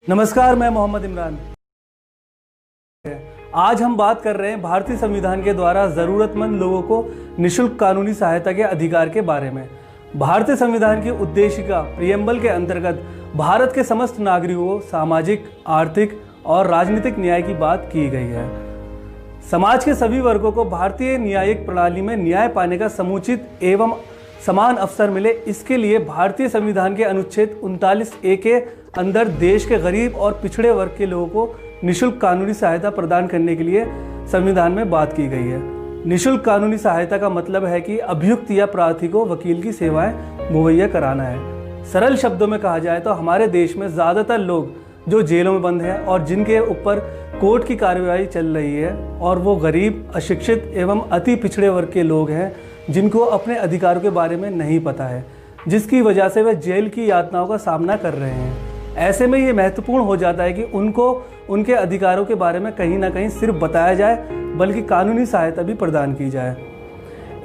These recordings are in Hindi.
नमस्कार, मैं मोहम्मद इमरान। आज हम बात कर रहे हैं भारतीय संविधान के द्वारा ज़रूरतमंद लोगों को निःशुल्क कानूनी सहायता के अधिकार के बारे में। भारतीय संविधान की उद्देशिका प्रियम्बल के अंतर्गत भारत के समस्त नागरिकों को सामाजिक, आर्थिक और राजनीतिक न्याय की बात की गई है। समाज के सभी वर्गों को भारतीय न्यायिक प्रणाली में न्याय पाने का समुचित एवं समान अवसर मिले, इसके लिए भारतीय संविधान के अनुच्छेद 39A के अंदर देश के गरीब और पिछड़े वर्ग के लोगों को निःशुल्क कानूनी सहायता प्रदान करने के लिए संविधान में बात की गई है। निःशुल्क कानूनी सहायता का मतलब है कि अभियुक्त या प्रार्थी को वकील की सेवाएं मुहैया कराना है। सरल शब्दों में कहा जाए तो हमारे देश में ज़्यादातर लोग जो जेलों में बंद हैं और जिनके ऊपर कोर्ट की कार्रवाई चल रही है, और वो गरीब, अशिक्षित एवं अति पिछड़े वर्ग के लोग हैं जिनको अपने अधिकारों के बारे में नहीं पता है, जिसकी वजह से वे जेल की यातनाओं का सामना कर रहे हैं। ऐसे में ये महत्वपूर्ण हो जाता है कि उनको उनके अधिकारों के बारे में कहीं ना कहीं सिर्फ बताया जाए, बल्कि कानूनी सहायता भी प्रदान की जाए।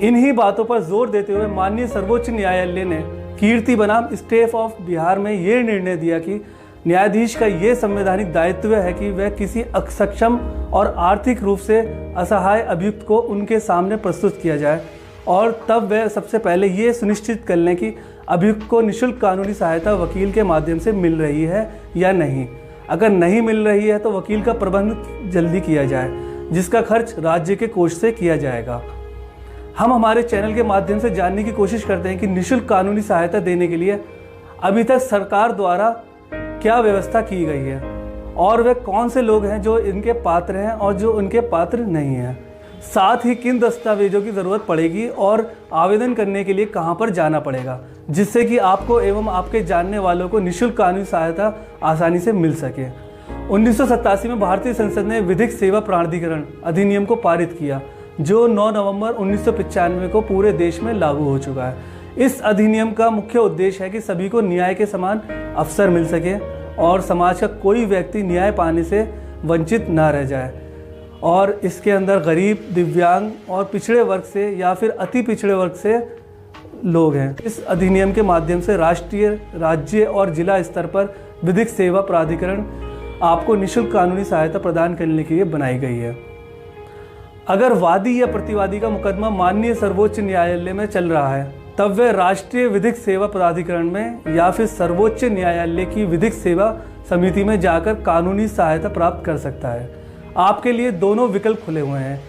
इन्हीं बातों पर जोर देते हुए माननीय सर्वोच्च न्यायालय ने कीर्ति बनाम स्टेट ऑफ बिहार में ये निर्णय दिया कि न्यायाधीश का ये संवैधानिक दायित्व है कि वह किसी अक्षम और आर्थिक रूप से असहाय अभियुक्त को उनके सामने प्रस्तुत किया जाए, और तब वह सबसे पहले ये सुनिश्चित कर लें कि अभियुक्त को निःशुल्क कानूनी सहायता वकील के माध्यम से मिल रही है या नहीं। अगर नहीं मिल रही है तो वकील का प्रबंध जल्दी किया जाए, जिसका खर्च राज्य के कोष से किया जाएगा। हम हमारे चैनल के माध्यम से जानने की कोशिश करते हैं कि निःशुल्क कानूनी सहायता देने के लिए अभी तक सरकार द्वारा क्या व्यवस्था की गई है, और वे कौन से लोग हैं जो इनके पात्र हैं और जो उनके पात्र नहीं हैं। साथ ही किन दस्तावेजों की ज़रूरत पड़ेगी और आवेदन करने के लिए कहां पर जाना पड़ेगा, जिससे कि आपको एवं आपके जानने वालों को निःशुल्क कानूनी सहायता आसानी से मिल सके। 1987 में भारतीय संसद ने विधिक सेवा प्राधिकरण अधिनियम को पारित किया, जो 9 नवंबर 1995 को पूरे देश में लागू हो चुका है। इस अधिनियम का मुख्य उद्देश्य है कि सभी को न्याय के समान अवसर मिल सके और समाज का कोई व्यक्ति न्याय पाने से वंचित न रह जाए, और इसके अंदर गरीब, दिव्यांग और पिछड़े वर्ग से या फिर अति पिछड़े वर्ग से लोग हैं। इस अधिनियम के माध्यम से राष्ट्रीय, राज्य और जिला स्तर पर विधिक सेवा प्राधिकरण आपको निःशुल्क कानूनी सहायता प्रदान करने के लिए बनाई गई है। अगर वादी या प्रतिवादी का मुकदमा माननीय सर्वोच्च न्यायालय में चल रहा है, तब वह राष्ट्रीय विधिक सेवा प्राधिकरण में या फिर सर्वोच्च न्यायालय की विधिक सेवा समिति में जाकर कानूनी सहायता प्राप्त कर सकता है। आपके लिए दोनों विकल्प खुले हुए हैं।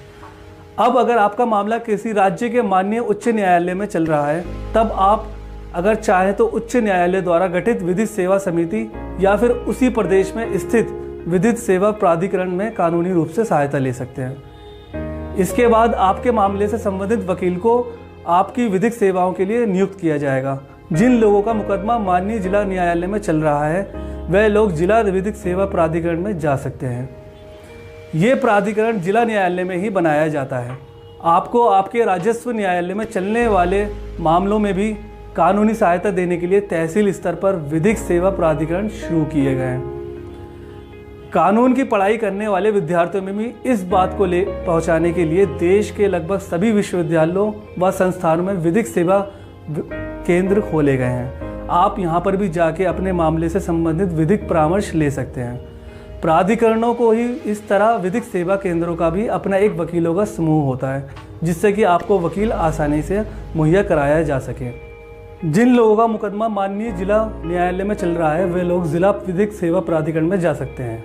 अब अगर आपका मामला किसी राज्य के माननीय उच्च न्यायालय में चल रहा है, तब आप अगर चाहें तो उच्च न्यायालय द्वारा गठित विधिक सेवा समिति या फिर उसी प्रदेश में स्थित विधिक सेवा प्राधिकरण में कानूनी रूप से सहायता ले सकते हैं। इसके बाद आपके मामले से संबंधित वकील को आपकी विधिक सेवाओं के लिए नियुक्त किया जाएगा। जिन लोगों का मुकदमा माननीय जिला न्यायालय में चल रहा है, वह लोग जिला विधिक सेवा प्राधिकरण में जा सकते हैं। ये प्राधिकरण जिला न्यायालय में ही बनाया जाता है। आपको आपके राजस्व न्यायालय में चलने वाले मामलों में भी कानूनी सहायता देने के लिए तहसील स्तर पर विधिक सेवा प्राधिकरण शुरू किए गए हैं। कानून की पढ़ाई करने वाले विद्यार्थियों में भी इस बात को पहुंचाने के लिए देश के लगभग सभी विश्वविद्यालयों व संस्थानों में विधिक सेवा केंद्र खोले गए हैं। आप यहाँ पर भी जाके अपने मामले से संबंधित विधिक परामर्श ले सकते हैं। प्राधिकरणों को ही इस तरह विधिक सेवा केंद्रों का भी अपना एक वकीलों का समूह होता है, जिससे कि आपको वकील आसानी से मुहैया कराया जा सके। जिन लोगों का मुकदमा माननीय जिला न्यायालय में चल रहा है, वे लोग जिला विधिक सेवा प्राधिकरण में जा सकते हैं।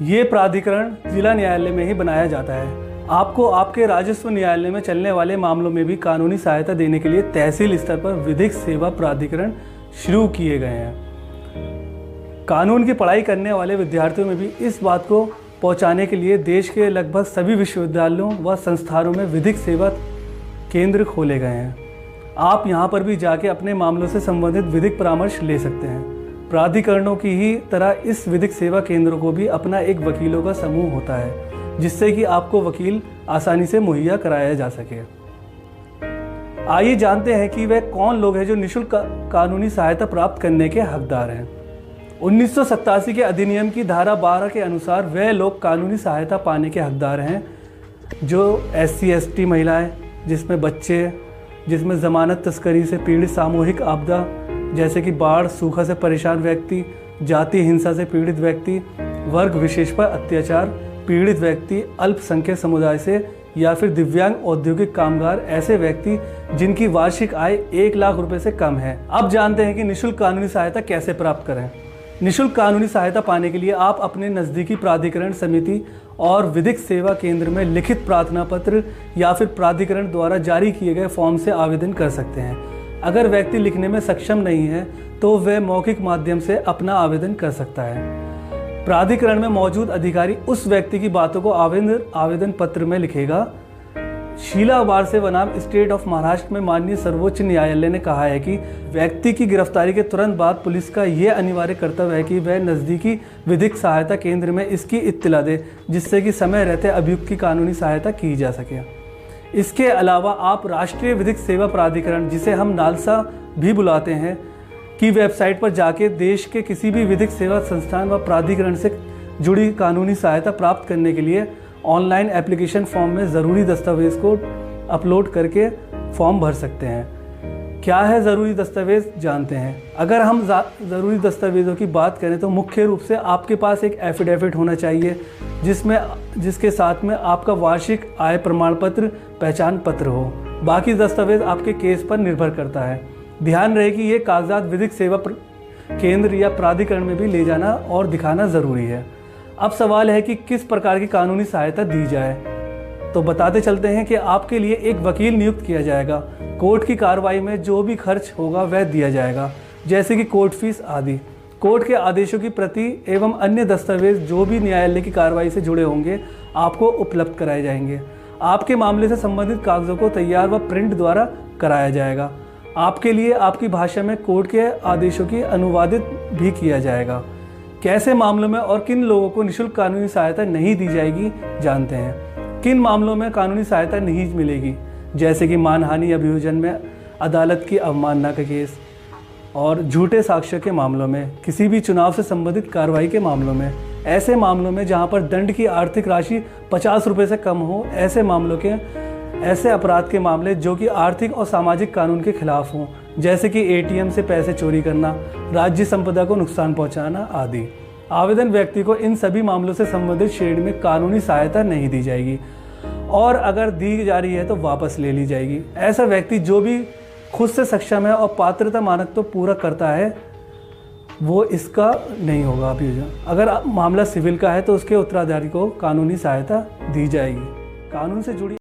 ये प्राधिकरण जिला न्यायालय में ही बनाया जाता है। आपको आपके राजस्व न्यायालय में चलने वाले मामलों में भी कानूनी सहायता देने के लिए तहसील स्तर पर विधिक सेवा प्राधिकरण शुरू किए गए हैं। कानून की पढ़ाई करने वाले विद्यार्थियों में भी इस बात को पहुंचाने के लिए देश के लगभग सभी विश्वविद्यालयों व संस्थानों में विधिक सेवा केंद्र खोले गए हैं। आप यहां पर भी जाके अपने मामलों से संबंधित विधिक परामर्श ले सकते हैं। प्राधिकरणों की ही तरह इस विधिक सेवा केंद्रों को भी अपना एक वकीलों का समूह होता है, जिससे कि आपको वकील आसानी से मुहैया कराया जा सके। आइए जानते हैं कि वे कौन लोग हैं जो निःशुल्क कानूनी सहायता प्राप्त करने के हकदार हैं। 1987 के अधिनियम की धारा 12 के अनुसार वे लोग कानूनी सहायता पाने के हकदार हैं जो SC ST महिलाएं, जिसमें बच्चे, जिसमें जमानत तस्करी से पीड़ित, सामूहिक आपदा जैसे कि बाढ़, सूखा से परेशान व्यक्ति, जातीय हिंसा से पीड़ित व्यक्ति, वर्ग विशेष पर अत्याचार, पीड़ित व्यक्ति, अल्पसंख्यक समुदाय से या फिर दिव्यांग औद्योगिक कामगार, ऐसे व्यक्ति जिनकी वार्षिक आय 1 लाख रुपए से कम है। अब जानते हैं कि निःशुल्क कानूनी सहायता कैसे प्राप्त करें। निःशुल्क कानूनी सहायता पाने के लिए आप अपने नज़दीकी प्राधिकरण समिति और विधिक सेवा केंद्र में लिखित प्रार्थना पत्र या फिर प्राधिकरण द्वारा जारी किए गए फॉर्म से आवेदन कर सकते हैं। अगर व्यक्ति लिखने में सक्षम नहीं है तो वह मौखिक माध्यम से अपना आवेदन कर सकता है। प्राधिकरण में मौजूद अधिकारी उस व्यक्ति की बातों को आवेदन पत्र में लिखेगा। शीला वारसे बनाम स्टेट ऑफ महाराष्ट्र में माननीय सर्वोच्च न्यायालय ने कहा है कि व्यक्ति की गिरफ्तारी के तुरंत बाद पुलिस का यह अनिवार्य कर्तव्य है कि वह नज़दीकी विधिक सहायता केंद्र में इसकी इत्तला दे, जिससे कि समय रहते अभियुक्त की कानूनी सहायता की जा सके। इसके अलावा आप राष्ट्रीय विधिक सेवा प्राधिकरण, जिसे हम नालसा भी बुलाते हैं, की वेबसाइट पर जाके देश के किसी भी विधिक सेवा संस्थान व प्राधिकरण से जुड़ी कानूनी सहायता प्राप्त करने के लिए ऑनलाइन एप्लीकेशन फॉर्म में ज़रूरी दस्तावेज़ को अपलोड करके फॉर्म भर सकते हैं। क्या है ज़रूरी दस्तावेज़, जानते हैं। अगर हम ज़रूरी दस्तावेज़ों की बात करें तो मुख्य रूप से आपके पास एक एफिडेविट होना चाहिए जिसके साथ में आपका वार्षिक आय प्रमाण पत्र, पहचान पत्र हो। बाकी दस्तावेज़ आपके केस पर निर्भर करता है। ध्यान रहे कि ये कागजात विधिक सेवा केंद्र या प्राधिकरण में भी ले जाना और दिखाना ज़रूरी है। अब सवाल है कि किस प्रकार की कानूनी सहायता दी जाए, तो बताते चलते हैं कि आपके लिए एक वकील नियुक्त किया जाएगा। कोर्ट की कार्रवाई में जो भी खर्च होगा वह दिया जाएगा, जैसे कि कोर्ट फीस आदि। कोर्ट के आदेशों की प्रति एवं अन्य दस्तावेज जो भी न्यायालय की कार्रवाई से जुड़े होंगे आपको उपलब्ध कराए जाएंगे। आपके मामले से संबंधित कागजों को तैयार व प्रिंट द्वारा कराया जाएगा। आपके लिए आपकी भाषा में कोर्ट के आदेशों की अनुवादित भी किया जाएगा। कैसे मामलों में और किन लोगों को निःशुल्क कानूनी सहायता नहीं दी जाएगी, जानते हैं। किन मामलों में कानूनी सहायता नहीं मिलेगी, जैसे कि मानहानि अभियोजन में, अदालत की अवमानना का केस और झूठे साक्ष्य के मामलों में, किसी भी चुनाव से संबंधित कार्रवाई के मामलों में, ऐसे मामलों में जहां पर दंड की आर्थिक राशि 50 रुपये से कम हो, ऐसे अपराध के मामले जो कि आर्थिक और सामाजिक कानून के खिलाफ हों, जैसे कि एटीएम से पैसे चोरी करना, राज्य संपदा को नुकसान पहुंचाना आदि। आवेदन व्यक्ति को इन सभी मामलों से संबंधित श्रेणी में कानूनी सहायता नहीं दी जाएगी और अगर दी जा रही है तो वापस ले ली जाएगी। ऐसा व्यक्ति जो भी खुद से सक्षम है और पात्रता मानक तो पूरा करता है वो इसका नहीं होगा अभियोजन। अगर मामला सिविल का है तो उसके उत्तराधिकारी को कानूनी सहायता दी जाएगी। कानून से जुड़ी